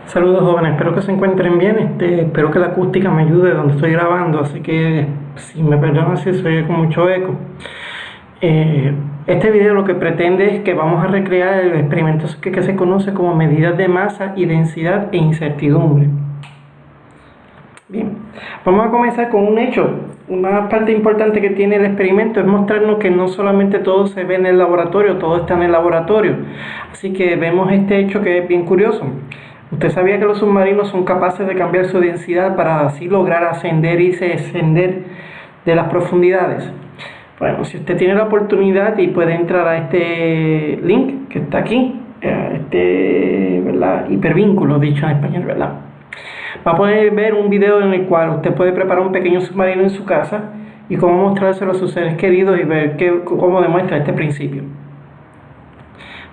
Saludos jóvenes, espero que se encuentren bien, espero que la acústica me ayude donde estoy grabando, así que si me perdonan si soy con mucho eco. Este video lo que pretende es que vamos a recrear el experimento que se conoce como medidas de masa y densidad e incertidumbre. Bien, vamos a comenzar con un hecho. Una parte importante que tiene el experimento es mostrarnos que no solamente todo se ve en el laboratorio, todo está en el laboratorio. Así que vemos este hecho que es bien curioso. ¿Usted sabía que los submarinos son capaces de cambiar su densidad para así lograr ascender y descender de las profundidades? Bueno, si usted tiene la oportunidad y puede entrar a este link que está aquí, ¿verdad? Hipervínculo, dicho en español, ¿verdad? Va a poder ver un video en el cual usted puede preparar un pequeño submarino en su casa y cómo mostrárselo a sus seres queridos y ver cómo demuestra este principio.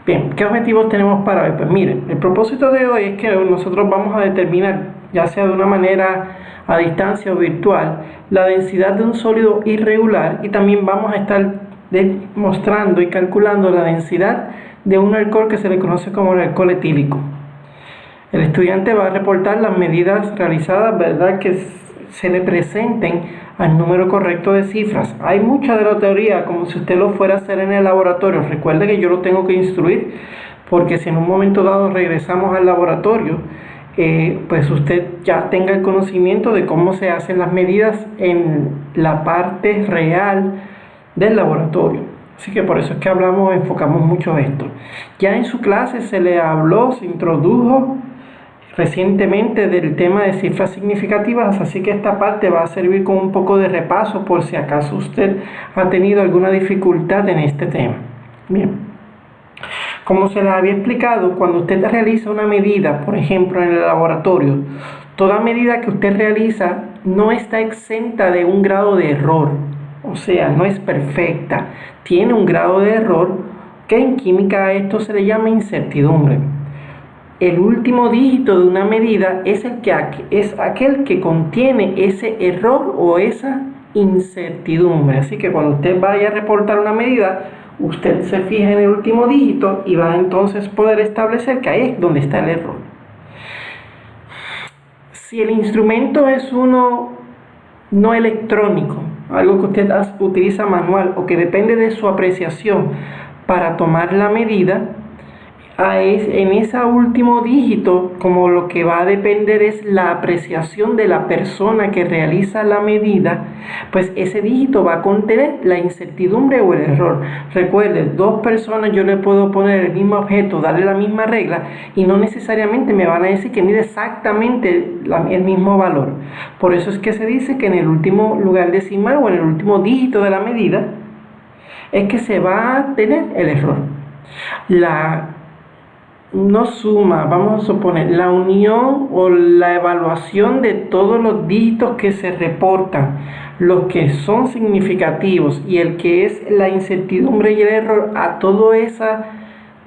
Bien, ¿qué objetivos tenemos para hoy? Pues miren, el propósito de hoy es que nosotros vamos a determinar, ya sea de una manera a distancia o virtual, la densidad de un sólido irregular, y también vamos a estar demostrando y calculando la densidad de un alcohol que se le conoce como el alcohol etílico. El estudiante va a reportar las medidas realizadas, ¿verdad?, que se le presenten al número correcto de cifras. Hay mucha de la teoría como si usted lo fuera a hacer en el laboratorio. Recuerde que yo lo tengo que instruir, porque si en un momento dado regresamos al laboratorio, pues usted ya tenga el conocimiento de cómo se hacen las medidas en la parte real del laboratorio. Así que por eso es que enfocamos mucho esto. Ya en su clase se le habló, se introdujo recientemente del tema de cifras significativas, así que esta parte va a servir como un poco de repaso por si acaso usted ha tenido alguna dificultad en este tema. Bien, como se les había explicado, cuando usted realiza una medida, por ejemplo en el laboratorio, toda medida que usted realiza no está exenta de un grado de error, o sea, no es perfecta, tiene un grado de error que en química a esto se le llama incertidumbre. El último dígito de una medida es aquel que contiene ese error o esa incertidumbre. Así que cuando usted vaya a reportar una medida, usted se fija en el último dígito y va a entonces poder establecer que ahí es donde está el error. Si el instrumento es uno no electrónico, algo que usted utiliza manual o que depende de su apreciación para tomar la medida, en ese último dígito, como lo que va a depender es la apreciación de la persona que realiza la medida, pues ese dígito va a contener la incertidumbre o el error. Recuerde, dos personas yo le puedo poner el mismo objeto, darle la misma regla y no necesariamente me van a decir que mide exactamente el mismo valor. Por eso es que se dice que en el último lugar decimal o en el último dígito de la medida es que se va a tener el error. No suma, vamos a suponer, la unión o la evaluación de todos los dígitos que se reportan, los que son significativos y el que es la incertidumbre y el error, a todos esos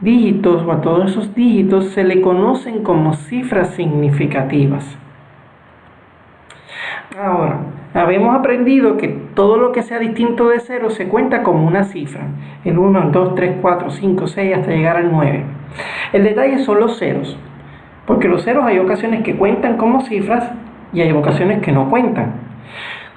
dígitos o a todos esos dígitos se le conocen como cifras significativas. Ahora, habíamos aprendido que todo lo que sea distinto de 0 se cuenta como una cifra. El 1, el 2, 3, 4, 5, 6 hasta llegar al 9. El detalle son los ceros, porque los ceros hay ocasiones que cuentan como cifras y hay ocasiones que no cuentan.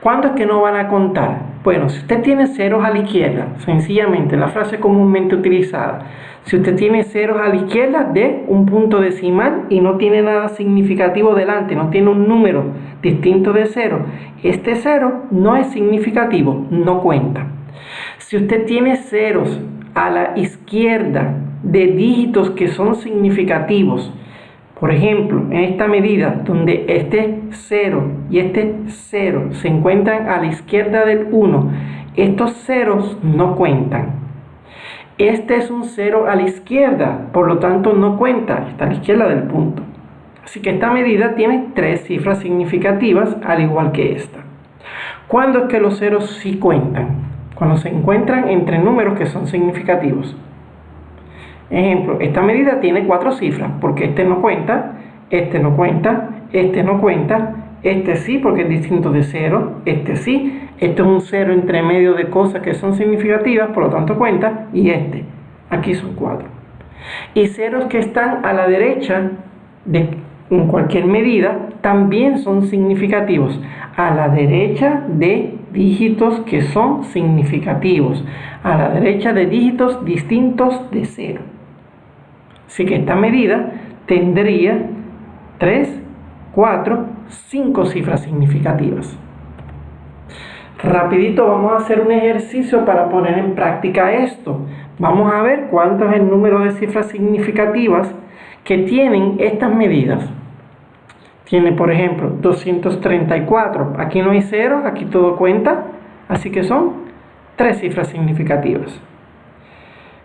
¿Cuándo es que no van a contar? Bueno, si usted tiene ceros a la izquierda, sencillamente la frase comúnmente utilizada, si usted tiene ceros a la izquierda de un punto decimal y no tiene nada significativo delante, no tiene un número distinto de 0, este 0 no es significativo, no cuenta. Si usted tiene ceros a la izquierda de dígitos que son significativos, por ejemplo, en esta medida donde este 0 y este 0 se encuentran a la izquierda del 1, estos ceros no cuentan. Este es un 0 a la izquierda, por lo tanto no cuenta, está a la izquierda del punto. Así que esta medida tiene 3 cifras significativas, al igual que esta. ¿Cuándo es que los ceros sí cuentan? Cuando se encuentran entre números que son significativos. Ejemplo, esta medida tiene 4 cifras, porque este no cuenta, este no cuenta, este no cuenta, este sí porque es distinto de 0, este sí, este es un 0 entre medio de cosas que son significativas, por lo tanto cuenta, y aquí son 4. Y ceros que están a la derecha de en cualquier medida también son significativos. A la derecha de dígitos que son significativos. A la derecha de dígitos distintos de 0. Así que esta medida tendría 3, 4, 5 cifras significativas. Rapidito vamos a hacer un ejercicio para poner en práctica esto. Vamos a ver cuánto es el número de cifras significativas que tienen estas medidas. Tiene, por ejemplo, 234. Aquí no hay ceros, aquí todo cuenta. Así que son 3 cifras significativas.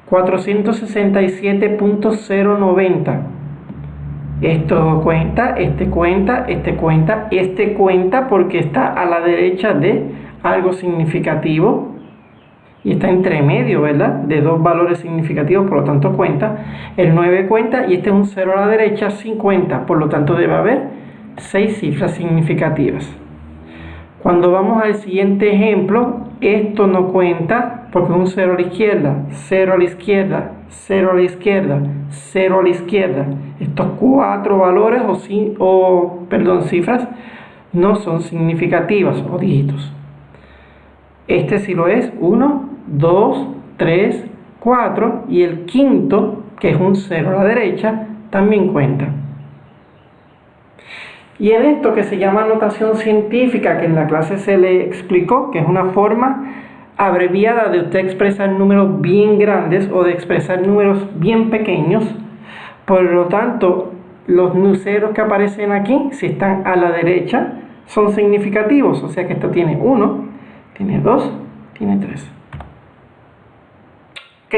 467.090. Esto cuenta, este cuenta, este cuenta, este cuenta porque está a la derecha de algo significativo y está entre medio, ¿verdad? De dos valores significativos, por lo tanto cuenta. El 9 cuenta y este es un 0 a la derecha, 50, por lo tanto debe haber 6 cifras significativas. Cuando vamos al siguiente ejemplo, esto no cuenta porque es un 0 a la izquierda, 0 a la izquierda, 0 a la izquierda, 0 a la izquierda. Estos 4 valores cifras no son significativas o dígitos. Este sí lo es, 1, 2, 3, 4 y el quinto, que es un 0 a la derecha, también cuenta. Y en esto que se llama notación científica, que en la clase se le explicó, que es una forma abreviada de usted expresar números bien grandes o de expresar números bien pequeños, por lo tanto, los ceros que aparecen aquí, si están a la derecha, son significativos, o sea que esto tiene 1, tiene 2, tiene 3. Ok.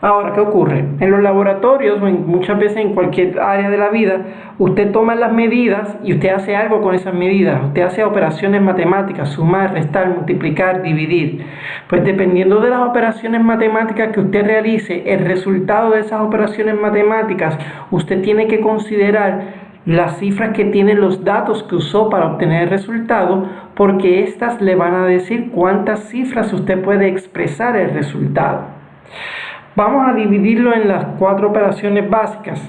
Ahora, ¿qué ocurre? En los laboratorios, o muchas veces en cualquier área de la vida, usted toma las medidas y usted hace algo con esas medidas. Usted hace operaciones matemáticas, sumar, restar, multiplicar, dividir. Pues dependiendo de las operaciones matemáticas que usted realice, el resultado de esas operaciones matemáticas, usted tiene que considerar las cifras que tienen los datos que usó para obtener el resultado, porque estas le van a decir cuántas cifras usted puede expresar el resultado. Vamos a dividirlo en las 4 operaciones básicas.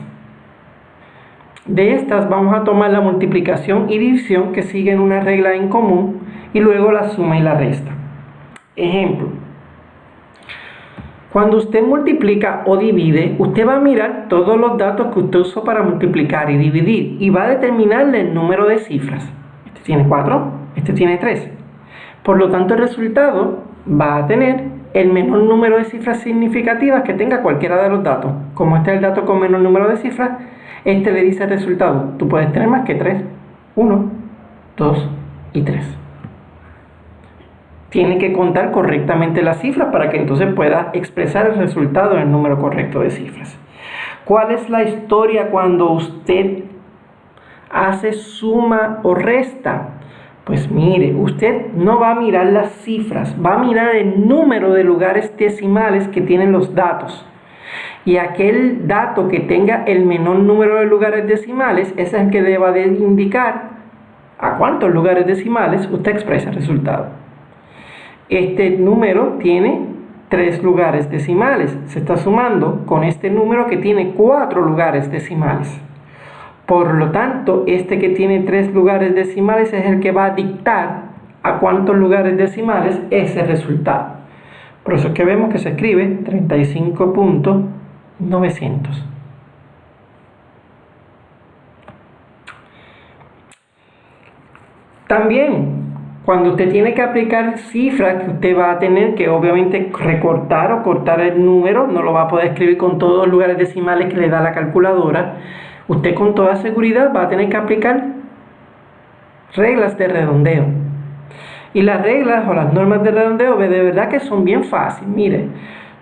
De estas vamos a tomar la multiplicación y división que siguen una regla en común y luego la suma y la resta. Ejemplo. Cuando usted multiplica o divide, usted va a mirar todos los datos que usted usó para multiplicar y dividir y va a determinarle el número de cifras. Este tiene 4, este tiene 3. Por lo tanto, el resultado va a tener el menor número de cifras significativas que tenga cualquiera de los datos. Como este es el dato con menor número de cifras, este le dice el resultado. Tú puedes tener más que 3. 1, 2 y 3. Tiene que contar correctamente las cifras para que entonces pueda expresar el resultado en el número correcto de cifras. ¿Cuál es la historia cuando usted hace suma o resta? Pues mire, usted no va a mirar las cifras, va a mirar el número de lugares decimales que tienen los datos. Y aquel dato que tenga el menor número de lugares decimales es el que deba de indicar a cuántos lugares decimales usted expresa el resultado. Este número tiene 3 lugares decimales. Se está sumando con este número que tiene 4 lugares decimales. Por lo tanto, este que tiene 3 lugares decimales es el que va a dictar a cuántos lugares decimales es el resultado. Por eso es que vemos que se escribe 35.900. También, cuando usted tiene que aplicar cifras que usted va a tener que obviamente recortar o cortar el número, no lo va a poder escribir con todos los lugares decimales que le da la calculadora, usted con toda seguridad va a tener que aplicar reglas de redondeo. Y las reglas o las normas de redondeo de verdad que son bien fáciles. Mire,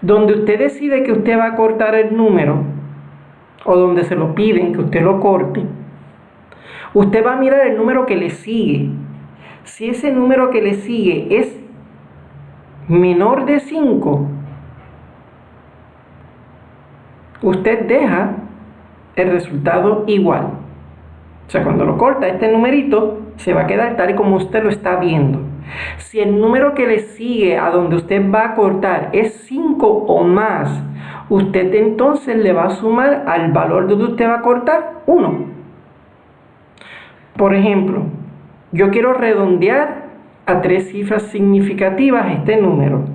donde usted decide que usted va a cortar el número, o donde se lo piden que usted lo corte, usted va a mirar el número que le sigue. Si ese número que le sigue es menor de 5, usted deja el resultado igual. O sea, cuando lo corta, este numerito se va a quedar tal y como usted lo está viendo. Si el número que le sigue a donde usted va a cortar es 5 o más, usted entonces le va a sumar al valor donde usted va a cortar 1. Por ejemplo, yo quiero redondear a 3 cifras significativas este número.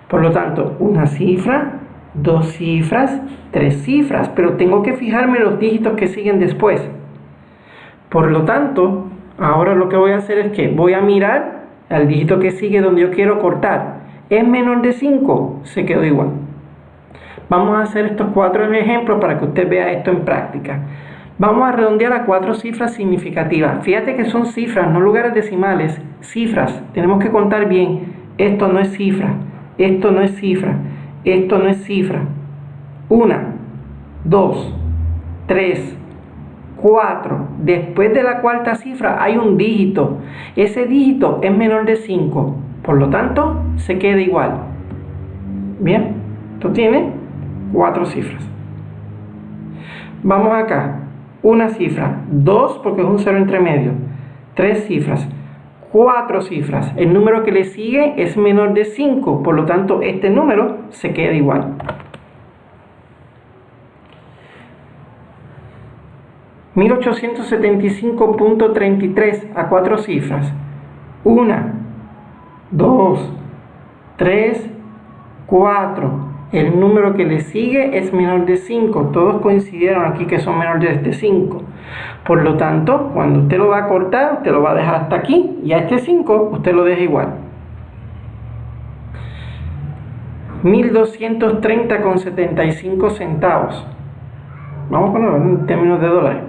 Por lo tanto, una cifra, 2 cifras, 3 cifras, pero tengo que fijarme en los dígitos que siguen después. Por lo tanto, ahora lo que voy a hacer es que voy a mirar al dígito que sigue donde yo quiero cortar. ¿Es menor de 5? Se quedó igual. Vamos a hacer estos 4 ejemplos para que usted vea esto en práctica. Vamos a redondear a 4 cifras significativas. Fíjate que son cifras, no lugares decimales, cifras. Tenemos que contar bien. Esto no es cifra, esto no es cifra, esto no es cifra. 1, 2, 3, 4. Después de la cuarta cifra hay un dígito. Ese dígito es menor de 5. Por lo tanto, se queda igual. Bien, esto tiene 4 cifras. Vamos acá. Una cifra, 2 porque es un 0 entre medio, 3 cifras, 4 cifras. El número que le sigue es menor de 5, por lo tanto este número se queda igual. $1875.33 a 4 cifras. 1, 2, 3, 4. El número que le sigue es menor de 5. Todos coincidieron aquí que son menores de 5. Por lo tanto, cuando usted lo va a cortar, usted lo va a dejar hasta aquí. Y a este 5 usted lo deja igual. 1.230,75 centavos. Vamos a ponerlo en términos de dólares.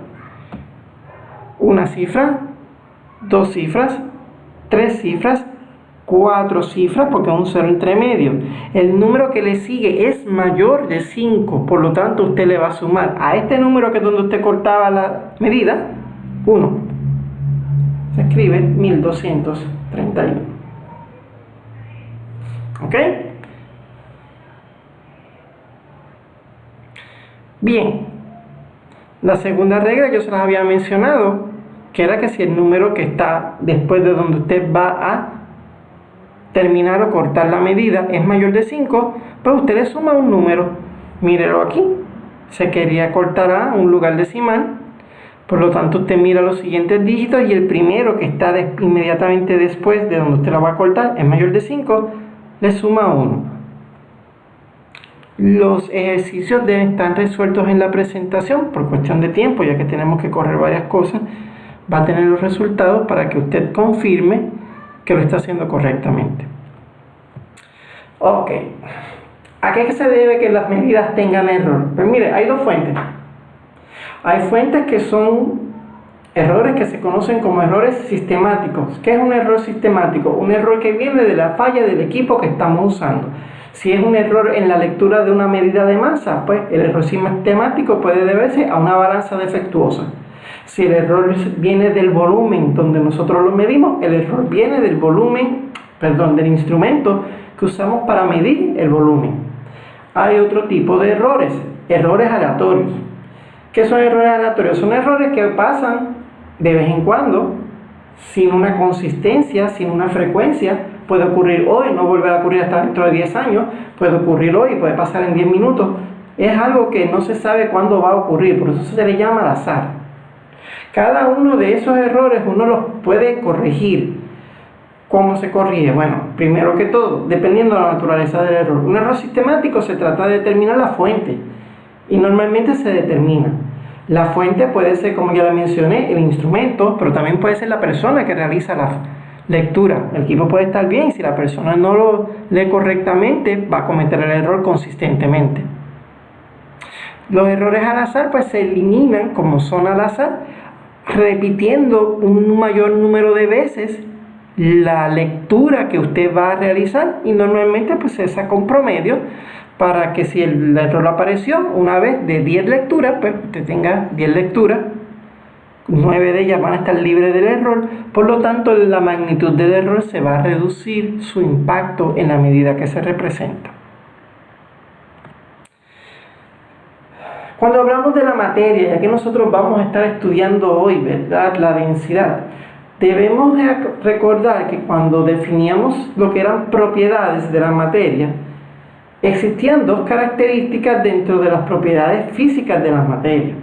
Una cifra, 2 cifras, 3 cifras, 4 cifras porque es un 0 entre medio. El número que le sigue es mayor de 5, por lo tanto usted le va a sumar a este número que es donde usted cortaba la medida 1. Se escribe 1231. ¿Ok? Bien, la segunda regla yo se las había mencionado, que era que si el número que está después de donde usted va a terminar o cortar la medida es mayor de 5, pues usted le suma un número. Mírelo aquí, se quería cortar a un lugar decimal, por lo tanto usted mira los siguientes dígitos y el primero que está inmediatamente después de donde usted la va a cortar es mayor de 5, le suma 1. Los ejercicios deben estar resueltos en la presentación por cuestión de tiempo, ya que tenemos que correr varias cosas. Va a tener los resultados para que usted confirme que lo está haciendo correctamente. Ok, ¿a qué se debe que las medidas tengan error? Pues mire, hay 2 fuentes. Hay fuentes que son errores que se conocen como errores sistemáticos. ¿Qué es un error sistemático? Un error que viene de la falla del equipo que estamos usando. Si es un error en la lectura de una medida de masa, pues el error sistemático puede deberse a una balanza defectuosa. Si el error viene del volumen donde nosotros lo medimos, el error viene del del instrumento que usamos para medir el volumen. Hay otro tipo de errores, errores aleatorios. ¿Qué son errores aleatorios? Son errores que pasan de vez en cuando, sin una consistencia, sin una frecuencia. Puede ocurrir hoy, no volver a ocurrir hasta dentro de 10 años, puede ocurrir hoy, puede pasar en 10 minutos. Es algo que no se sabe cuándo va a ocurrir, por eso se le llama al azar. Cada uno de esos errores uno los puede corregir. ¿Cómo se corrige? Bueno, primero que todo, dependiendo de la naturaleza del error. Un error sistemático se trata de determinar la fuente y normalmente se determina. La fuente puede ser, como ya la mencioné, el instrumento, pero también puede ser la persona que realiza la lectura. El equipo puede estar bien y si la persona no lo lee correctamente, va a cometer el error consistentemente. Los errores al azar pues se eliminan como son al azar, repitiendo un mayor número de veces la lectura que usted va a realizar y normalmente pues se saca un promedio para que si el error apareció una vez de 10 lecturas, pues usted tenga 10 lecturas, 9 de ellas van a estar libres del error, por lo tanto la magnitud del error se va a reducir su impacto en la medida que se representa. Cuando hablamos de la materia, ya que nosotros vamos a estar estudiando hoy, ¿verdad?, la densidad, debemos recordar que cuando definíamos lo que eran propiedades de la materia, existían 2 características dentro de las propiedades físicas de la materia.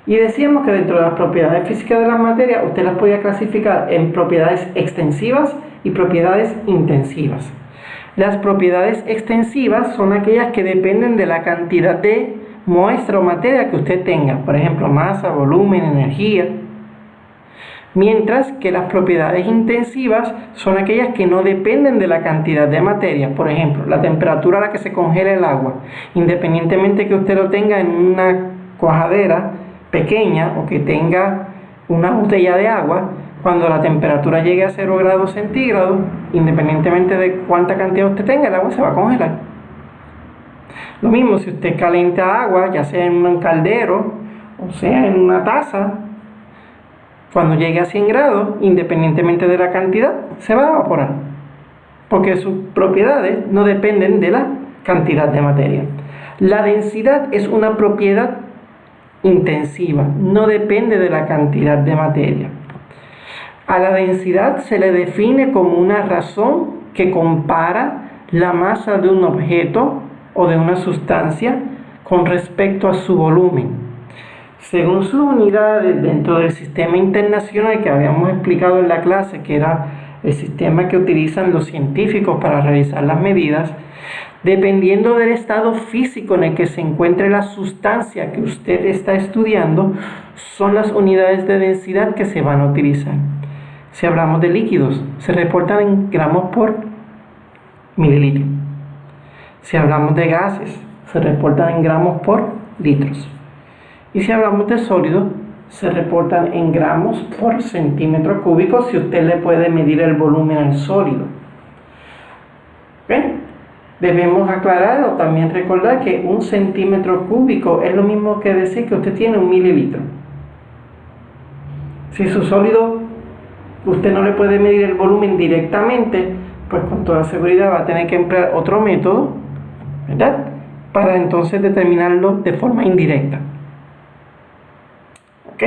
Y decíamos que dentro de las propiedades físicas de las materias, usted las podía clasificar en propiedades extensivas y propiedades intensivas. Las propiedades extensivas son aquellas que dependen de la cantidad de muestra o materia que usted tenga, por ejemplo, masa, volumen, energía. Mientras que las propiedades intensivas son aquellas que no dependen de la cantidad de materia. Por ejemplo, la temperatura a la que se congela el agua. Independientemente que usted lo tenga en una cuajadera pequeña o que tenga una botella de agua, cuando la temperatura llegue a 0 grados centígrados, independientemente de cuánta cantidad usted tenga, el agua se va a congelar. Lo mismo si usted calienta agua, ya sea en un caldero o sea en una taza, cuando llegue a 100 grados, independientemente de la cantidad, se va a evaporar, porque sus propiedades no dependen de la cantidad de materia. La densidad es una propiedad intensiva, no depende de la cantidad de materia. A la densidad se le define como una razón que compara la masa de un objeto o de una sustancia con respecto a su volumen. Según sus unidades dentro del sistema internacional que habíamos explicado en la clase, que era el sistema que utilizan los científicos para realizar las medidas, dependiendo del estado físico en el que se encuentre la sustancia que usted está estudiando, son las unidades de densidad que se van a utilizar. Si hablamos de líquidos, se reportan en gramos por mililitro. Si hablamos de gases, se reportan en gramos por litros. Y si hablamos de sólidos, se reportan en gramos por centímetro cúbico si usted le puede medir el volumen al sólido. ¿Okay? Debemos aclarar o también recordar que un centímetro cúbico es lo mismo que decir que usted tiene un mililitro. Si su sólido usted no le puede medir el volumen directamente, pues con toda seguridad va a tener que emplear otro método, ¿verdad?, para entonces determinarlo de forma indirecta. ¿Ok?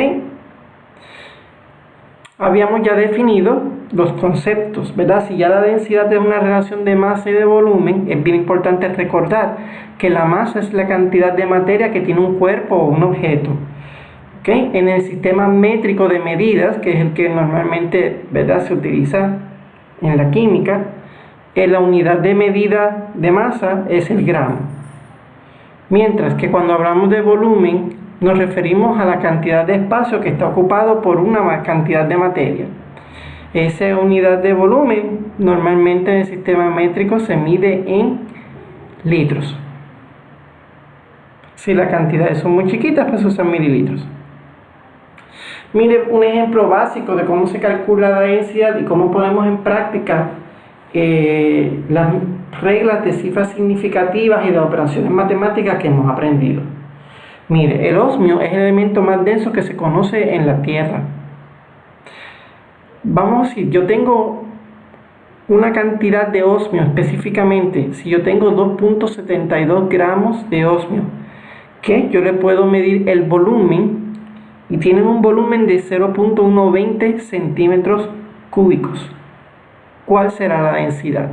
Habíamos ya definido los conceptos, ¿verdad? Si ya la densidad es una relación de masa y de volumen, es bien importante recordar que la masa es la cantidad de materia que tiene un cuerpo o un objeto. ¿Okay? En el sistema métrico de medidas, que es el que normalmente, ¿verdad?, se utiliza en la química, la unidad de medida de masa es el gramo. Mientras que cuando hablamos de volumen, nos referimos a la cantidad de espacio que está ocupado por una cantidad de materia. Esa unidad de volumen normalmente en el sistema métrico se mide en litros. Si las cantidades son muy chiquitas, pues se usan mililitros. Mire un ejemplo básico de cómo se calcula la densidad y cómo ponemos en práctica las reglas de cifras significativas y de operaciones matemáticas que hemos aprendido. Mire, el osmio es el elemento más denso que se conoce en la Tierra. Vamos a decir, yo tengo una cantidad de osmio específicamente, si yo tengo 2.72 gramos de osmio, que yo le puedo medir el volumen y tienen un volumen de 0.120 centímetros cúbicos. ¿Cuál será la densidad?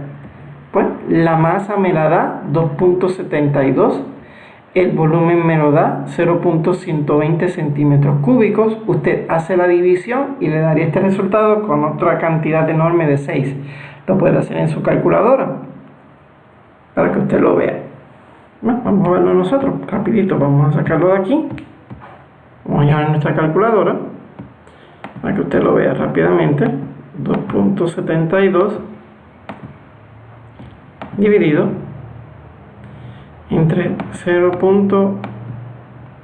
Pues la masa me la da 2.72, el volumen me lo da 0.120 centímetros cúbicos. Usted hace la división y le daría este resultado con otra cantidad enorme de 6. Lo puede hacer en su calculadora para que usted lo vea. Bueno, vamos a verlo nosotros rapidito. Vamos a sacarlo de aquí. Vamos a llevar nuestra calculadora para que usted lo vea rápidamente. 2.72 dividido entre 0. Vamos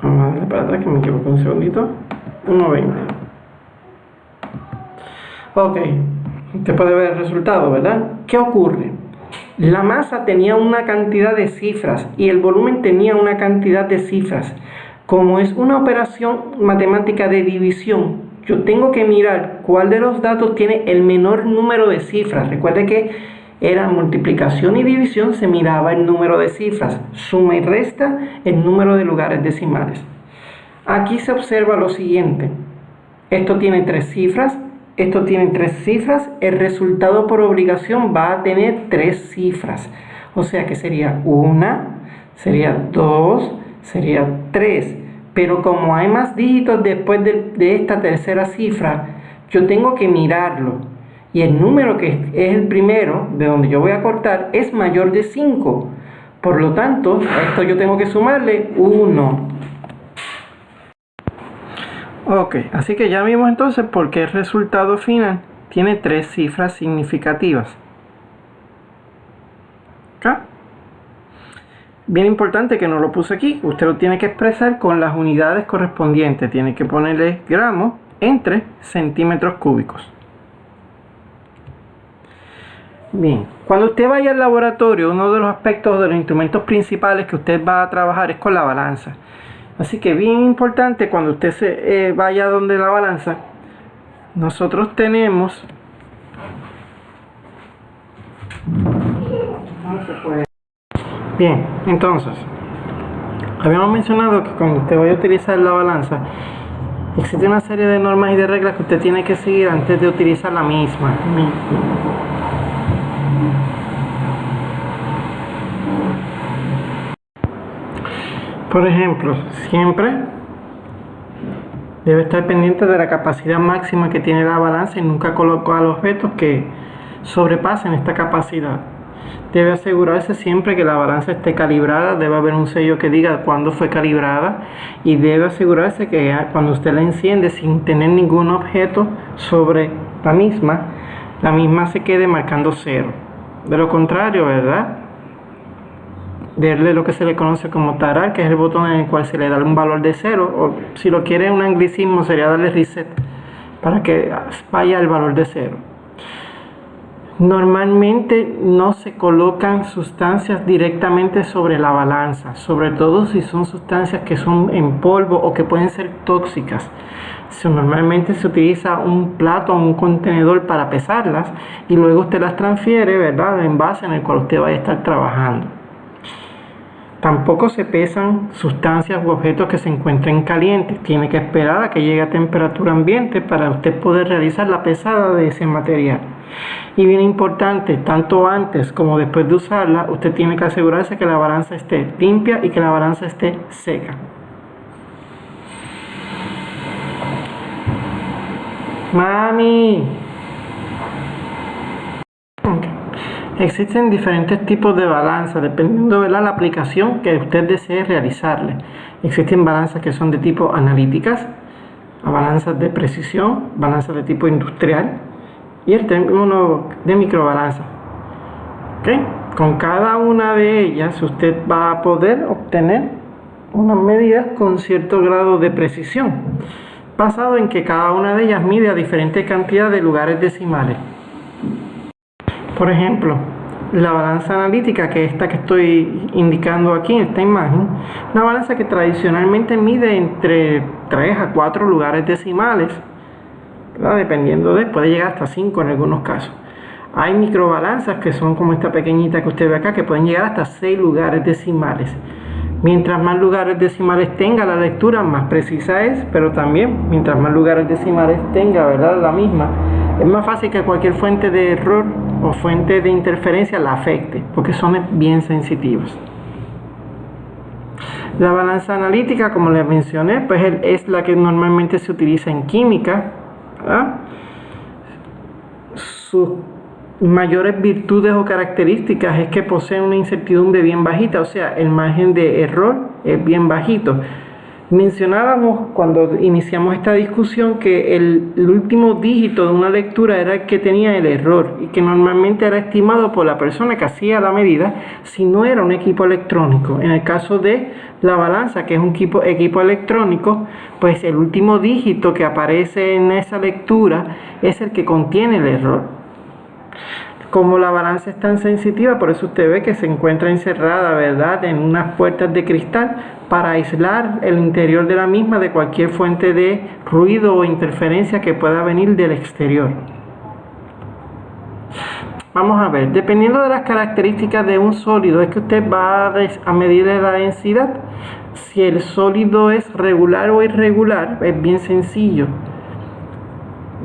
a darle para atrás que me equivoco un segundito. 1.20. Ok, usted puede ver el resultado, ¿verdad? ¿Qué ocurre? La masa tenía una cantidad de cifras y el volumen tenía una cantidad de cifras. Como es una operación matemática de división, yo tengo que mirar cuál de los datos tiene el menor número de cifras. Recuerde que era multiplicación y división, se miraba el número de cifras, suma y resta el número de lugares decimales. Aquí se observa lo siguiente: esto tiene 3 cifras, esto tiene 3 cifras, el resultado por obligación va a tener 3 cifras, o sea que sería 1, sería 2, sería 3. pero como hay más dígitos después de esta tercera cifra, yo tengo que mirarlo. Y el número que es el primero, de donde yo voy a cortar, es mayor de 5. Por lo tanto, a esto yo tengo que sumarle 1. Ok, así que ya vimos entonces por qué el resultado final tiene 3 cifras significativas. ¿Ok? Bien importante que no lo puse aquí, usted lo tiene que expresar con las unidades correspondientes. Tiene que ponerle gramos entre centímetros cúbicos. Bien, cuando usted vaya al laboratorio, uno de los aspectos de los instrumentos principales que usted va a trabajar es con la balanza. Así que bien importante, cuando usted se vaya donde la balanza, nosotros tenemos... Bien, entonces, habíamos mencionado que cuando usted vaya a utilizar la balanza, existe una serie de normas y de reglas que usted tiene que seguir antes de utilizar la misma. Por ejemplo, siempre debe estar pendiente de la capacidad máxima que tiene la balanza y nunca colocar objetos que sobrepasen esta capacidad. Debe asegurarse siempre que la balanza esté calibrada, debe haber un sello que diga cuándo fue calibrada y debe asegurarse que cuando usted la enciende sin tener ningún objeto sobre la misma se quede marcando 0. De lo contrario, ¿verdad? Darle lo que se le conoce como tarar, que es el botón en el cual se le da un valor de 0, o si lo quiere un anglicismo sería darle reset para que vaya al valor de 0. Normalmente no se colocan sustancias directamente sobre la balanza, sobre todo si son sustancias que son en polvo o que pueden ser tóxicas. Normalmente se utiliza un plato o un contenedor para pesarlas y luego usted las transfiere, ¿verdad?, al envase en el cual usted vaya a estar trabajando. Tampoco se pesan sustancias u objetos que se encuentren calientes. Tiene que esperar a que llegue a temperatura ambiente para usted poder realizar la pesada de ese material. Y bien importante, tanto antes como después de usarla, usted tiene que asegurarse que la balanza esté limpia y que la balanza esté seca. Mami. Existen diferentes tipos de balanza dependiendo de la aplicación que usted desee realizarle. Existen balanzas que son de tipo analíticas, balanzas de precisión, balanzas de tipo industrial y el término de microbalanza. ¿Okay? Con cada una de ellas usted va a poder obtener unas medidas con cierto grado de precisión, basado en que cada una de ellas mide a diferente cantidad de lugares decimales. Por ejemplo, la balanza analítica, que es esta que estoy indicando aquí en esta imagen, una balanza que tradicionalmente mide entre 3 a 4 lugares decimales, ¿verdad? Dependiendo puede llegar hasta 5 en algunos casos. Hay microbalanzas que son como esta pequeñita que usted ve acá, que pueden llegar hasta 6 lugares decimales. Mientras más lugares decimales tenga la lectura, más precisa es, pero también mientras más lugares decimales tenga, ¿verdad?, la misma, es más fácil que cualquier fuente de error o fuente de interferencia la afecte, porque son bien sensitivos. La balanza analítica, como les mencioné, pues es la que normalmente se utiliza en química, ¿verdad? Sus mayores virtudes o características es que posee una incertidumbre bien bajita, o sea, el margen de error es bien bajito. Mencionábamos cuando iniciamos esta discusión que el último dígito de una lectura era el que tenía el error y que normalmente era estimado por la persona que hacía la medida si no era un equipo electrónico. En el caso de la balanza, que es un equipo electrónico, pues el último dígito que aparece en esa lectura es el que contiene el error. Como la balanza es tan sensitiva, por eso usted ve que se encuentra encerrada, ¿verdad?, en unas puertas de cristal para aislar el interior de la misma de cualquier fuente de ruido o interferencia que pueda venir del exterior. Vamos a ver, dependiendo de las características de un sólido, es que usted va a medir la densidad. Si el sólido es regular o irregular, es bien sencillo.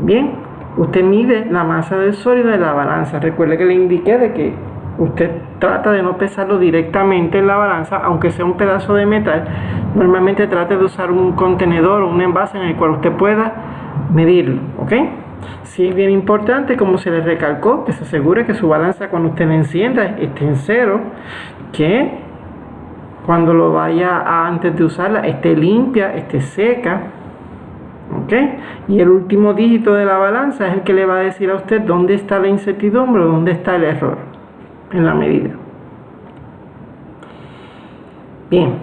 Bien. Usted mide la masa del sólido de la balanza. Recuerde que le indiqué de que usted trata de no pesarlo directamente en la balanza, aunque sea un pedazo de metal. Normalmente trate de usar un contenedor o un envase en el cual usted pueda medirlo, ¿ok? Sí, bien importante, como se le recalcó, que se asegure que su balanza cuando usted la encienda esté en cero, que cuando lo vaya antes de usarla esté limpia, esté seca, ¿ok? Y el último dígito de la balanza es el que le va a decir a usted dónde está la incertidumbre o dónde está el error en la medida. Bien,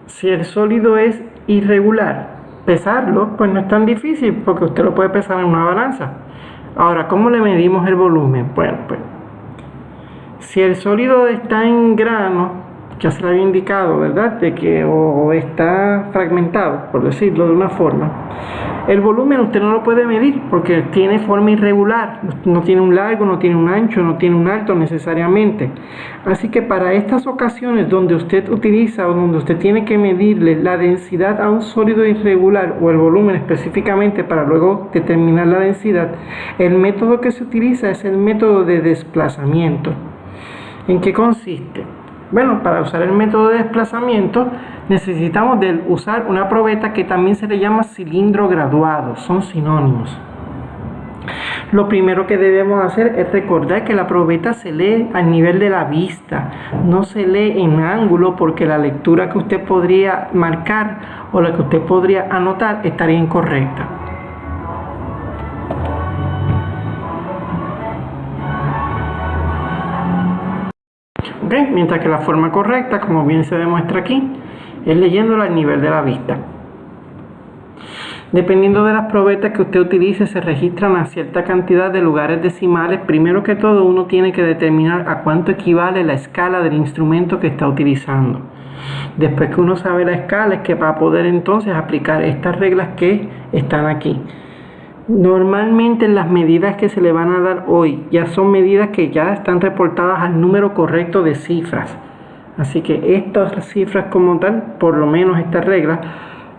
si el sólido es irregular, pesarlo pues no es tan difícil porque usted lo puede pesar en una balanza. Ahora, ¿cómo le medimos el volumen? Bueno, pues si el sólido está en grano, ya se le había indicado, ¿verdad? De que o está fragmentado, por decirlo de una forma. El volumen usted no lo puede medir porque tiene forma irregular, no tiene un largo, no tiene un ancho, no tiene un alto necesariamente. Así que para estas ocasiones donde usted utiliza o donde usted tiene que medirle la densidad a un sólido irregular o el volumen específicamente para luego determinar la densidad, el método que se utiliza es el método de desplazamiento. ¿En qué consiste? Bueno, para usar el método de desplazamiento necesitamos de usar una probeta que también se le llama cilindro graduado, son sinónimos. Lo primero que debemos hacer es recordar que la probeta se lee al nivel de la vista, no se lee en ángulo porque la lectura que usted podría marcar o la que usted podría anotar estaría incorrecta. ¿Okay? Mientras que la forma correcta, como bien se demuestra aquí, es leyéndola al nivel de la vista. Dependiendo de las probetas que usted utilice, se registran una cierta cantidad de lugares decimales. Primero que todo, uno tiene que determinar a cuánto equivale la escala del instrumento que está utilizando. Después que uno sabe la escala, es que va a poder entonces aplicar estas reglas que están aquí. Normalmente las medidas que se le van a dar hoy ya son medidas que ya están reportadas al número correcto de cifras. Así que estas cifras como tal, por lo menos estas reglas,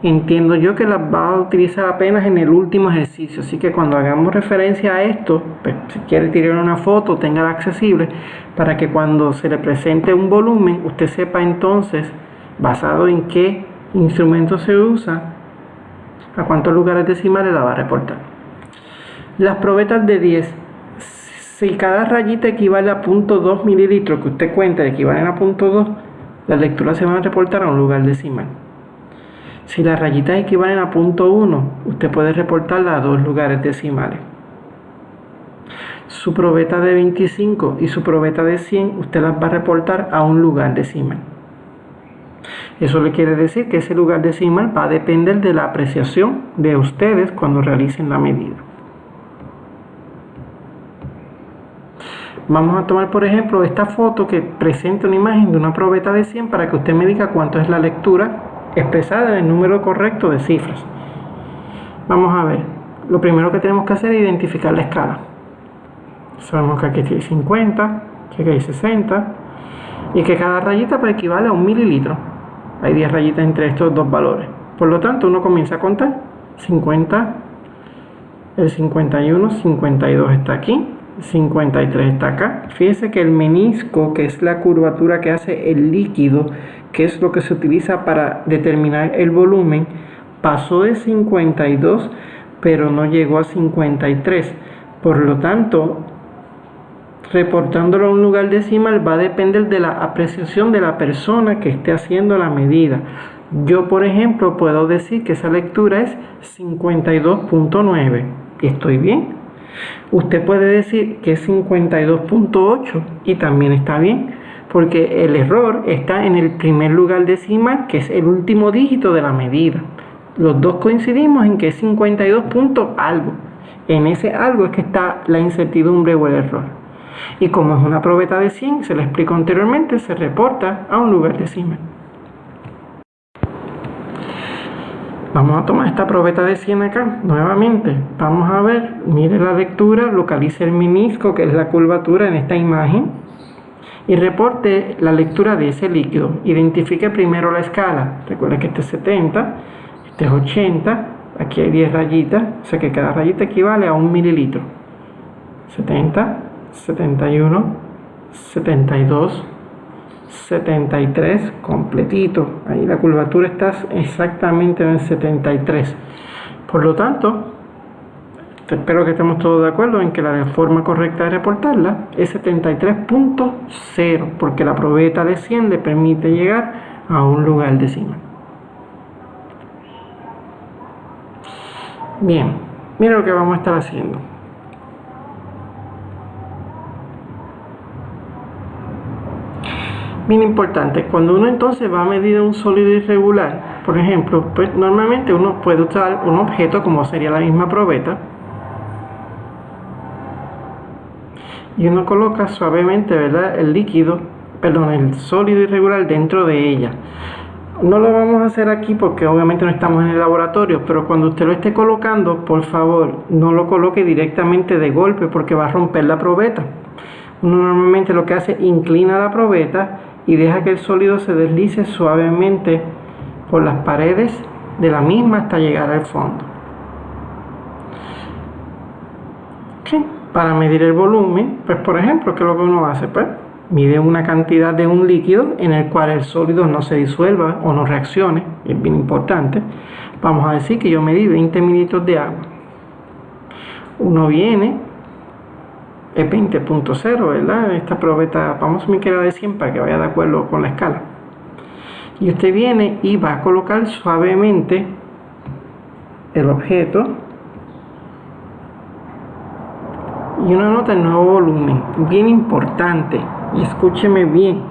entiendo yo que las va a utilizar apenas en el último ejercicio. Así que cuando hagamos referencia a esto, pues, si quiere tirar una foto, tenga accesible para que cuando se le presente un volumen, usted sepa entonces, basado en qué instrumento se usa, a cuántos lugares decimales la va a reportar. Las probetas de 10, si cada rayita equivale a 0.2 mililitros que usted cuenta equivalen a 0.2, las lecturas se van a reportar a un lugar decimal. Si las rayitas equivalen a 0.1, usted puede reportarla a 2 lugares decimales. Su probeta de 25 y su probeta de 100, usted las va a reportar a un lugar decimal. Eso le quiere decir que ese lugar decimal va a depender de la apreciación de ustedes cuando realicen la medida. Vamos a tomar, por ejemplo, esta foto que presenta una imagen de una probeta de 100 para que usted me diga cuánto es la lectura expresada en el número correcto de cifras. Vamos a ver. Lo primero que tenemos que hacer es identificar la escala. Sabemos que aquí hay 50, que aquí hay 60 y que cada rayita pues, equivale a 1 mililitro. Hay 10 rayitas entre estos dos valores. Por lo tanto, uno comienza a contar. 50, el 51, 52 está aquí. 53 está acá. Fíjese que el menisco, que es la curvatura que hace el líquido, que es lo que se utiliza para determinar el volumen, pasó de 52 pero no llegó a 53. Por lo tanto, reportándolo a un lugar decimal va a depender de la apreciación de la persona que esté haciendo la medida. Yo, por ejemplo, puedo decir que esa lectura es 52.9 y estoy bien. Usted puede decir que es 52.8 y también está bien, porque el error está en el primer lugar decimal, que es el último dígito de la medida. Los dos coincidimos en que es 52 punto algo. En ese algo es que está la incertidumbre o el error. Y como es una probeta de 100, se lo explico anteriormente, se reporta a un lugar decimal. Vamos a tomar esta probeta de 100 acá, nuevamente. Vamos a ver, mire la lectura, localice el menisco, que es la curvatura en esta imagen, y reporte la lectura de ese líquido. Identifique primero la escala. Recuerda que este es 70, este es 80, aquí hay 10 rayitas, o sea que cada rayita equivale a 1 mililitro. 70, 71, 72, 73, completito. Ahí la curvatura está exactamente en el 73. Por lo tanto, espero que estemos todos de acuerdo en que la forma correcta de reportarla es 73.0, porque la probeta de 100 le permite llegar a un lugar decimal. Bien, mira lo que vamos a estar haciendo. Bien importante, cuando uno entonces va a medir un sólido irregular, por ejemplo, pues normalmente uno puede usar un objeto como sería la misma probeta, y uno coloca suavemente, ¿verdad?, el sólido irregular dentro de ella. No lo vamos a hacer aquí porque obviamente no estamos en el laboratorio, pero cuando usted lo esté colocando, por favor, no lo coloque directamente de golpe porque va a romper la probeta. Uno normalmente lo que hace es inclina la probeta y deja que el sólido se deslice suavemente por las paredes de la misma hasta llegar al fondo. ¿Sí? Para medir el volumen, pues por ejemplo, ¿qué es lo que uno hace? Pues mide una cantidad de un líquido en el cual el sólido no se disuelva o no reaccione, es bien importante. Vamos a decir que yo medí 20 mililitros de agua. Uno viene, es 20.0, ¿verdad? Esta probeta, vamos a asumir que era de 100 para que vaya de acuerdo con la escala. Y usted viene y va a colocar suavemente el objeto y uno nota el nuevo volumen, bien importante, y escúcheme bien.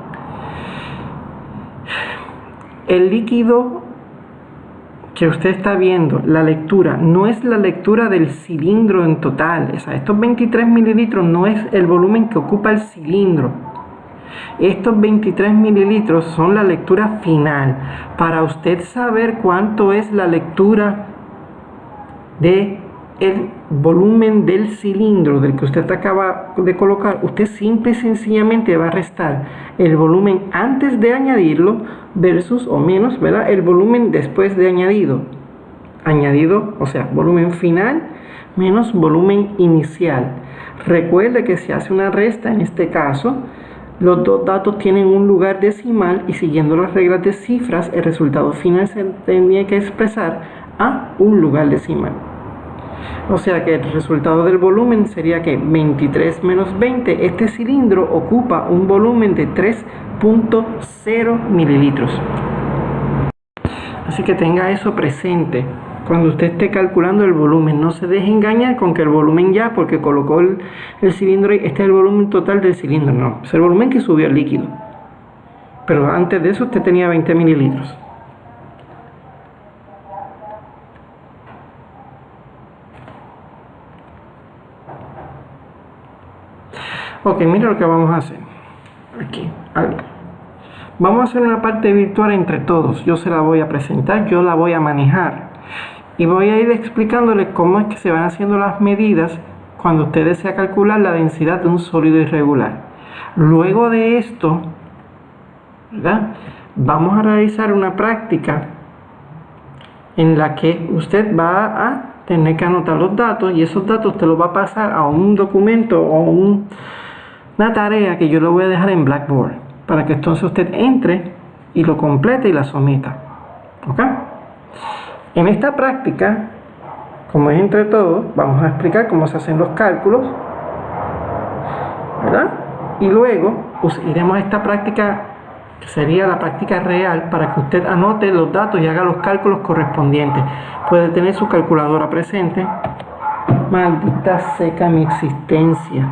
El líquido que usted está viendo, la lectura, no es la lectura del cilindro en total. O sea, estos 23 mililitros no es el volumen que ocupa el cilindro. Estos 23 mililitros son la lectura final. Para usted saber cuánto es la lectura de el volumen del cilindro del que usted acaba de colocar, usted simple y sencillamente va a restar el volumen antes de añadirlo versus o menos, ¿verdad?, el volumen después de añadido, o sea, volumen final menos volumen inicial. Recuerde que se hace una resta en este caso, los dos datos tienen un lugar decimal y siguiendo las reglas de cifras el resultado final se tendría que expresar a un lugar decimal. O sea que el resultado del volumen sería que 23 menos 20, este cilindro ocupa un volumen de 3.0 mililitros. Así que tenga eso presente cuando usted esté calculando el volumen. No se deje engañar con que el volumen ya, porque colocó el cilindro ahí, este es el volumen total del cilindro. No, es el volumen que subió el líquido. Pero antes de eso usted tenía 20 mililitros. Ok, mira lo que vamos a hacer. Aquí, algo. Vamos a hacer una parte virtual entre todos. Yo se la voy a presentar, yo la voy a manejar. Y voy a ir explicándoles cómo es que se van haciendo las medidas cuando usted desea calcular la densidad de un sólido irregular. Luego de esto, ¿verdad?, vamos a realizar una práctica en la que usted va a tener que anotar los datos y esos datos usted los va a pasar a un documento o una tarea que yo le voy a dejar en Blackboard para que entonces usted entre y lo complete y la someta. ¿Ok? En esta práctica, como es entre todos, vamos a explicar cómo se hacen los cálculos, ¿verdad? Y luego iremos a esta práctica que sería la práctica real para que usted anote los datos y haga los cálculos correspondientes. Puede tener su calculadora presente. Maldita seca mi existencia.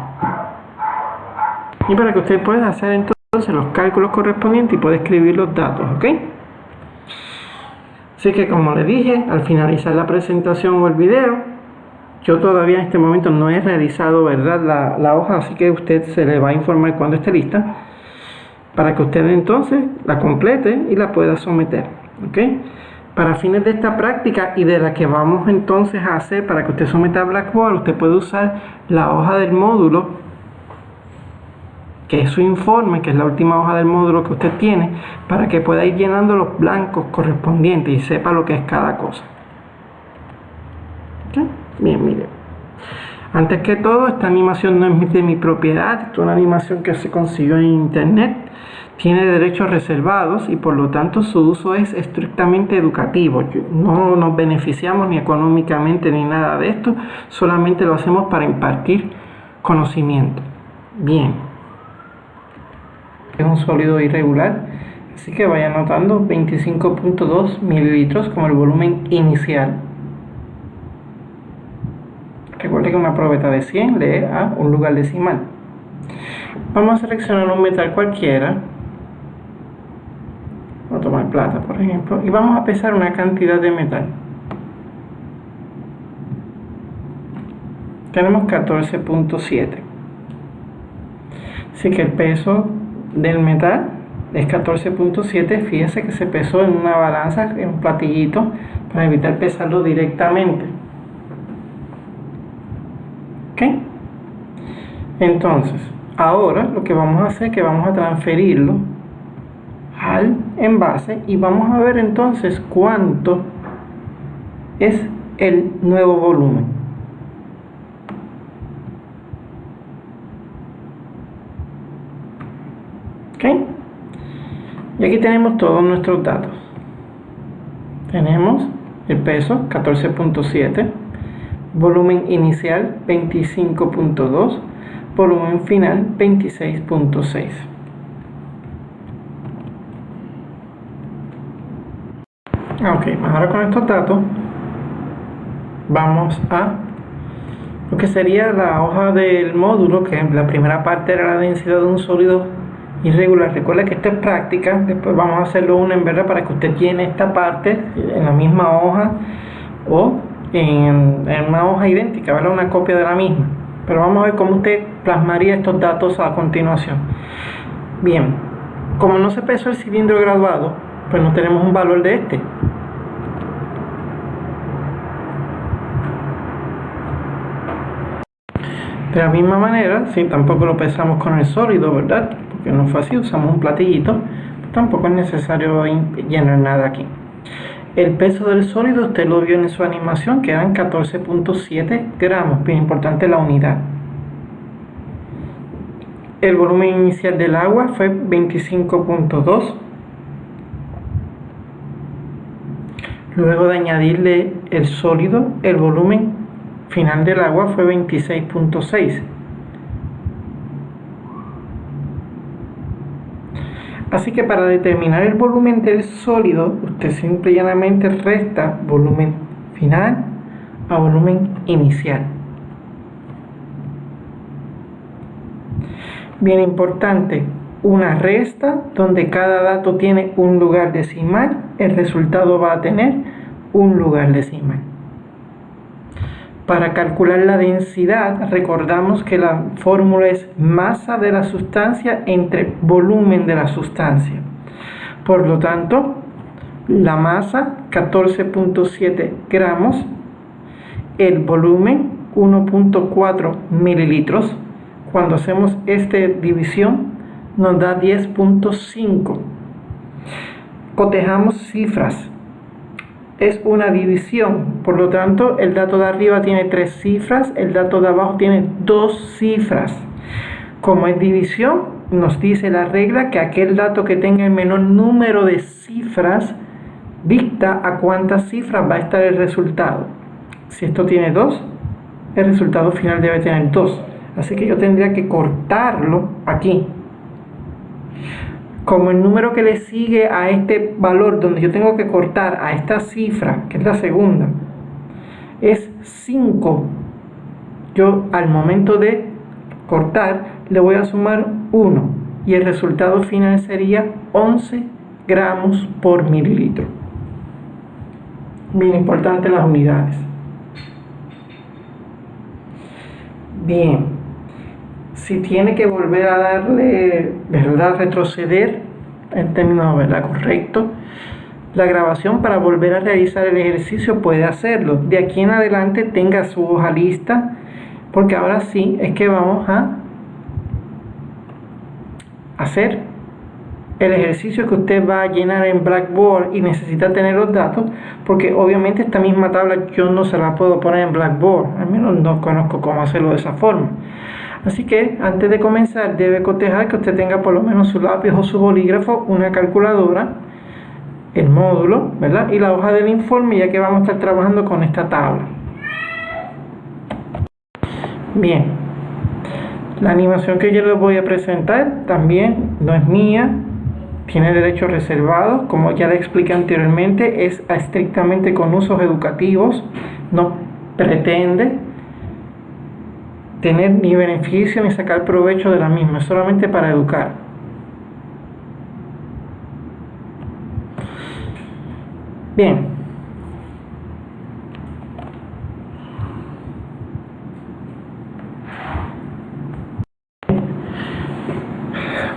Y para que usted pueda hacer entonces los cálculos correspondientes y pueda escribir los datos, ¿ok? Así que como le dije, al finalizar la presentación o el video, yo todavía en este momento no he realizado, ¿verdad?, la hoja, así que usted se le va a informar cuando esté lista, para que usted entonces la complete y la pueda someter, ¿ok? Para fines de esta práctica y de la que vamos entonces a hacer para que usted someta a Blackboard, usted puede usar la hoja del módulo, que es su informe, que es la última hoja del módulo que usted tiene, para que pueda ir llenando los blancos correspondientes y sepa lo que es cada cosa. ¿Okay? Bien, mire. Antes que todo, esta animación no es de mi propiedad, es una animación que se consiguió en internet, tiene derechos reservados y por lo tanto su uso es estrictamente educativo. No nos beneficiamos ni económicamente ni nada de esto, solamente lo hacemos para impartir conocimiento. Bien, es un sólido irregular, así que vaya anotando 25.2 mililitros como el volumen inicial. Recuerde que una probeta de 100 lee a un lugar decimal. Vamos a seleccionar un metal cualquiera. Vamos a tomar plata, por ejemplo, y vamos a pesar una cantidad de metal. Tenemos 14.7. Así que el peso del metal es 14.7. Fíjese que se pesó en una balanza, en un platillito, para evitar pesarlo directamente. ¿Ok? Entonces, ahora lo que vamos a hacer es que vamos a transferirlo al envase y vamos a ver entonces cuánto es el nuevo volumen. ¿Ok? Y aquí tenemos todos nuestros datos. Tenemos el peso 14.7, volumen inicial 25.2, volumen final 26.6. Ok, ahora con estos datos vamos a lo que sería la hoja del módulo, que la primera parte era la densidad de un sólido irregular. Recuerda que esto es práctica, después vamos a hacerlo una en verdad para que usted llene esta parte en la misma hoja o en una hoja idéntica, ¿verdad? Una copia de la misma. Pero vamos a ver cómo usted plasmaría estos datos a continuación. Bien, como no se pesó el cilindro graduado, pues no tenemos un valor de este. De la misma manera, si tampoco lo pesamos con el sólido, ¿verdad? Porque no fue así, usamos un platillito, tampoco es necesario llenar nada aquí. El peso del sólido, usted lo vio en su animación, que eran 14.7 gramos, bien importante la unidad. El volumen inicial del agua fue 25.2. Luego de añadirle el sólido, el volumen final del agua fue 26.6. Así que para determinar el volumen del sólido, usted simple y llanamente resta volumen final a volumen inicial. Bien importante, una resta donde cada dato tiene un lugar decimal, el resultado va a tener un lugar decimal. Para calcular la densidad, recordamos que la fórmula es masa de la sustancia entre volumen de la sustancia. Por lo tanto, la masa 14.7 gramos, el volumen 1.4 mililitros. Cuando hacemos esta división nos da 10.5. Cotejamos cifras. Es una división, por lo tanto el dato de arriba tiene 3 cifras, el dato de abajo tiene 2 cifras. Como es división, nos dice la regla que aquel dato que tenga el menor número de cifras dicta a cuántas cifras va a estar el resultado. Si esto tiene 2, el resultado final debe tener 2. Así que yo tendría que cortarlo aquí. Como el número que le sigue a este valor donde yo tengo que cortar a esta cifra, que es la segunda, es 5, yo al momento de cortar le voy a sumar 1 y el resultado final sería 11 gramos por mililitro. Bien importante las unidades. Bien. Si tiene que volver a darle, ¿verdad?, retroceder en términos, ¿verdad?, correcto, la grabación para volver a realizar el ejercicio puede hacerlo. De aquí en adelante tenga su hoja lista, porque ahora sí es que vamos a hacer el ejercicio que usted va a llenar en Blackboard y necesita tener los datos, porque obviamente esta misma tabla yo no se la puedo poner en Blackboard, al menos no conozco cómo hacerlo de esa forma. Así que antes de comenzar debe cotejar que usted tenga por lo menos su lápiz o su bolígrafo, una calculadora, el módulo, ¿verdad? Y la hoja del informe, ya que vamos a estar trabajando con esta tabla. Bien, la animación que yo les voy a presentar también no es mía, tiene derechos reservados, como ya le expliqué anteriormente, es estrictamente con usos educativos, no pretende tener ni beneficio ni sacar provecho de la misma, es solamente para educar. Bien.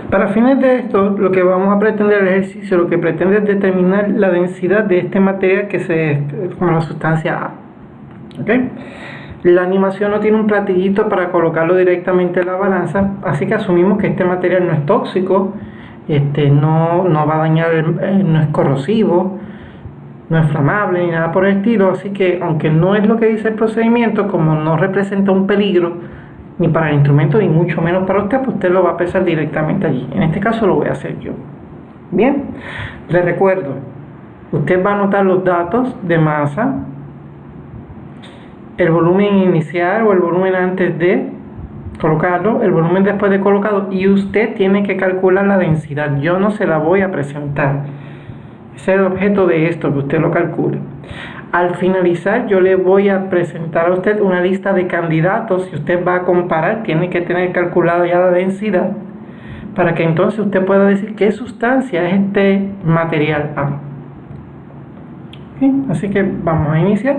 Para fines de esto, lo que vamos a pretender, el ejercicio, lo que pretende es determinar la densidad de este material que se como la sustancia A. ¿Okay? La animación no tiene un platillito para colocarlo directamente en la balanza, así que asumimos que este material no es tóxico, no va a dañar, no es corrosivo, no es flamable ni nada por el estilo, así que aunque no es lo que dice el procedimiento, como no representa un peligro ni para el instrumento ni mucho menos para usted, pues usted lo va a pesar directamente allí. En este caso lo voy a hacer yo. Bien, les recuerdo, usted va a anotar los datos de masa, el volumen inicial o el volumen antes de colocarlo, el volumen después de colocado, y usted tiene que calcular la densidad. Yo no se la voy a presentar. Ese es el objeto de esto, que usted lo calcule. Al finalizar, yo le voy a presentar a usted una lista de candidatos. Si usted va a comparar, tiene que tener calculada ya la densidad, para que entonces usted pueda decir qué sustancia es este material A. ¿Sí? Así que vamos a iniciar.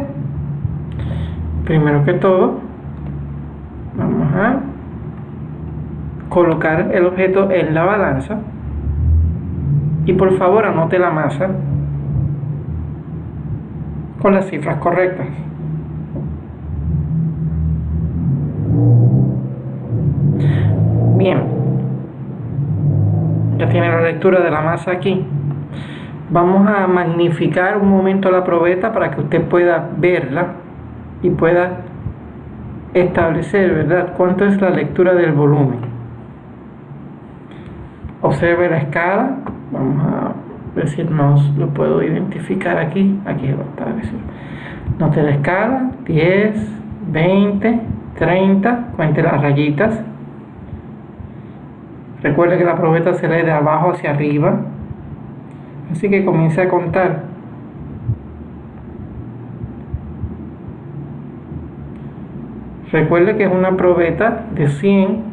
Primero que todo, vamos a colocar el objeto en la balanza. Y por favor anote la masa con las cifras correctas. Bien, ya tiene la lectura de la masa aquí. Vamos a magnificar un momento la probeta para que usted pueda verla y pueda establecer, ¿verdad?, cuánto es la lectura del volumen. Observe la escala. Vamos a ver si nos lo puedo identificar aquí. Aquí lo está. Note la escala: 10, 20, 30. Cuente las rayitas. Recuerde que la probeta se lee de abajo hacia arriba. Así que comience a contar. Recuerde que es una probeta de 100.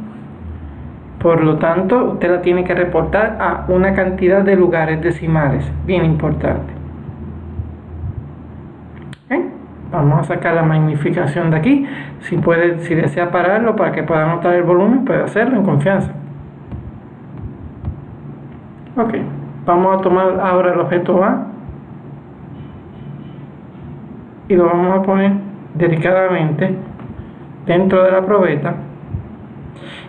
Por lo tanto, usted la tiene que reportar a una cantidad de lugares decimales, bien importante. ¿Okay? Vamos a sacar la magnificación de aquí. Si desea pararlo para que pueda anotar el volumen, puede hacerlo en confianza. Ok, vamos a tomar ahora el objeto A y lo vamos a poner delicadamente dentro de la probeta.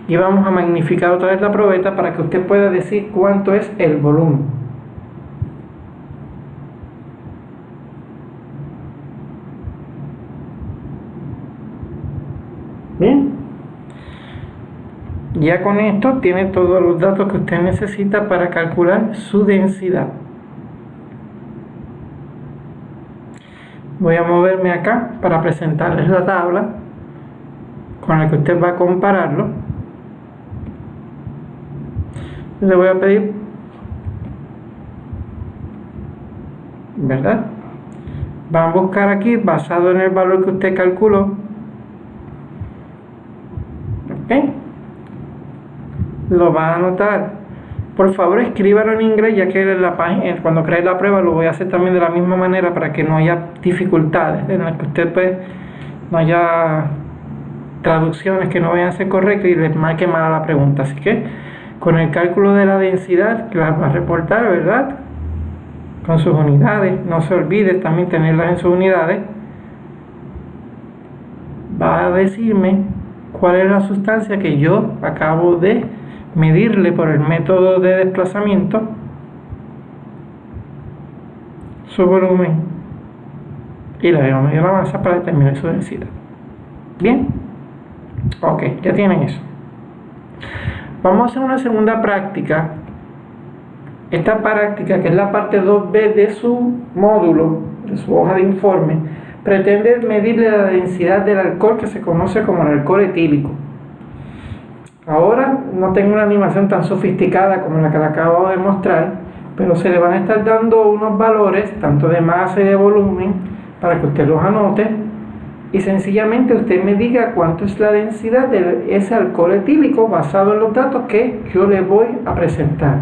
Y vamos a magnificar otra vez la probeta para que usted pueda decir cuánto es el volumen. Bien. Ya con esto tiene todos los datos que usted necesita para calcular su densidad. Voy a moverme acá para presentarles la tabla con la que usted va a compararlo. Le voy a pedir, ¿verdad? Van a buscar aquí basado en el valor que usted calculó. ¿Ok? Lo va a anotar. Por favor, escríbalo en inglés, ya que en la página, cuando cree la prueba lo voy a hacer también de la misma manera para que no haya dificultades en las que usted pues no haya traducciones que no vayan a ser correctas y les marque mal la pregunta. Así que con el cálculo de la densidad que la va a reportar, ¿verdad?, con sus unidades, no se olvide también tenerlas en sus unidades, va a decirme cuál es la sustancia que yo acabo de medirle por el método de desplazamiento su volumen y le habíamos medido la masa para determinar su densidad. Bien, ok, ya tienen eso. Vamos a hacer una segunda práctica. Esta práctica, que es la parte 2B de su módulo, de su hoja de informe, pretende medirle la densidad del alcohol que se conoce como el alcohol etílico. Ahora no tengo una animación tan sofisticada como la que le acabo de mostrar, pero se le van a estar dando unos valores, tanto de masa y de volumen, para que usted los anote, y sencillamente usted me diga cuánto es la densidad de ese alcohol etílico basado en los datos que yo le voy a presentar.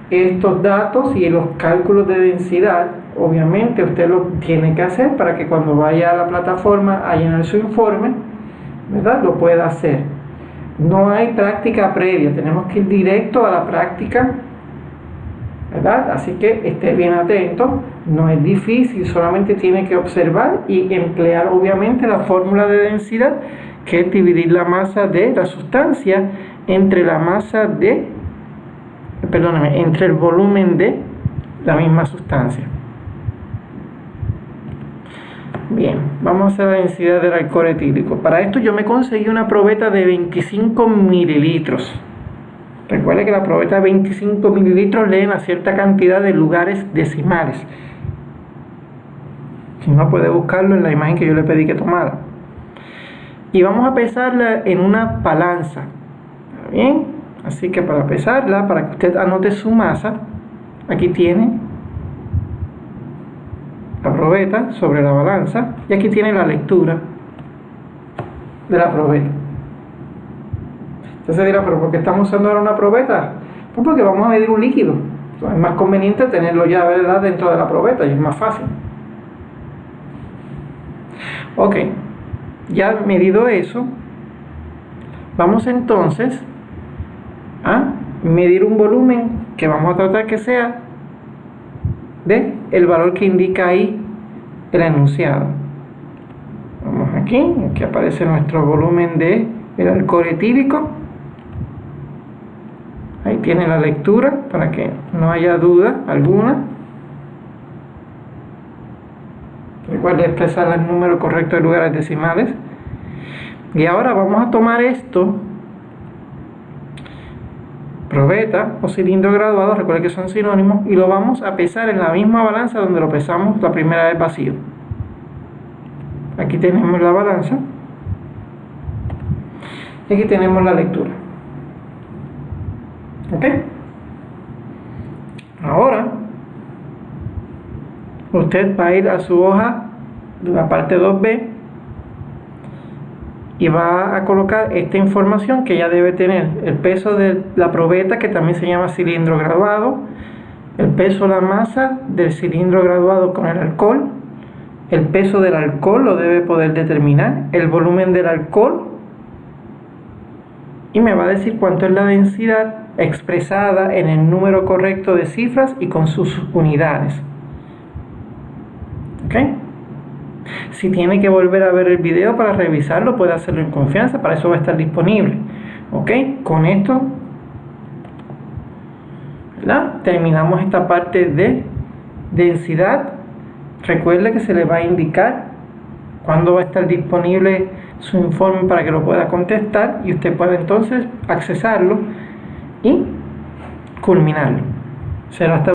Estos datos y los cálculos de densidad, obviamente usted los tiene que hacer para que cuando vaya a la plataforma a llenar su informe, ¿verdad?, lo pueda hacer. No hay práctica previa, tenemos que ir directo a la práctica, ¿verdad? Así que esté bien atento, no es difícil, solamente tiene que observar y emplear obviamente la fórmula de densidad, que es dividir la masa de la sustancia entre la masa de, entre el volumen de la misma sustancia. Bien, vamos a hacer la densidad del alcohol etílico. Para esto yo me conseguí una probeta de 25 mililitros. Recuerde que la probeta de 25 mililitros leen a cierta cantidad de lugares decimales. Si no, puede buscarlo en la imagen que yo le pedí que tomara. Y vamos a pesarla en una balanza. Bien, así que para pesarla, para que usted anote su masa, aquí tiene la probeta sobre la balanza y aquí tiene la lectura de la probeta. Usted se dirá, ¿pero por qué estamos usando ahora una probeta? Pues porque vamos a medir un líquido. Entonces, es más conveniente tenerlo ya, ¿verdad?, dentro de la probeta y es más fácil. Ok, ya medido eso, vamos entonces a medir un volumen que vamos a tratar que sea de el valor que indica ahí el enunciado. Vamos aquí aparece nuestro volumen de el alcohol etílico. Ahí tiene la lectura para que no haya duda alguna. Recuerde expresar el número correcto de lugares decimales. Y ahora vamos a tomar esto, probeta o cilindro graduado, recuerde que son sinónimos, y lo vamos a pesar en la misma balanza donde lo pesamos la primera vez vacío. Aquí tenemos la balanza y aquí tenemos la lectura. ¿Ok? Ahora usted va a ir a su hoja de la parte 2B y va a colocar esta información que ya debe tener: el peso de la probeta, que también se llama cilindro graduado, el peso, la masa del cilindro graduado con el alcohol, el peso del alcohol lo debe poder determinar, el volumen del alcohol, y me va a decir cuánto es la densidad expresada en el número correcto de cifras y con sus unidades. ¿Ok? Si tiene que volver a ver el video para revisarlo, puede hacerlo en confianza, para eso va a estar disponible. ¿Ok? Con esto, ¿verdad?, terminamos esta parte de densidad. Recuerde que se le va a indicar cuándo va a estar disponible su informe para que lo pueda contestar y usted pueda entonces accesarlo y culminarlo. Será hasta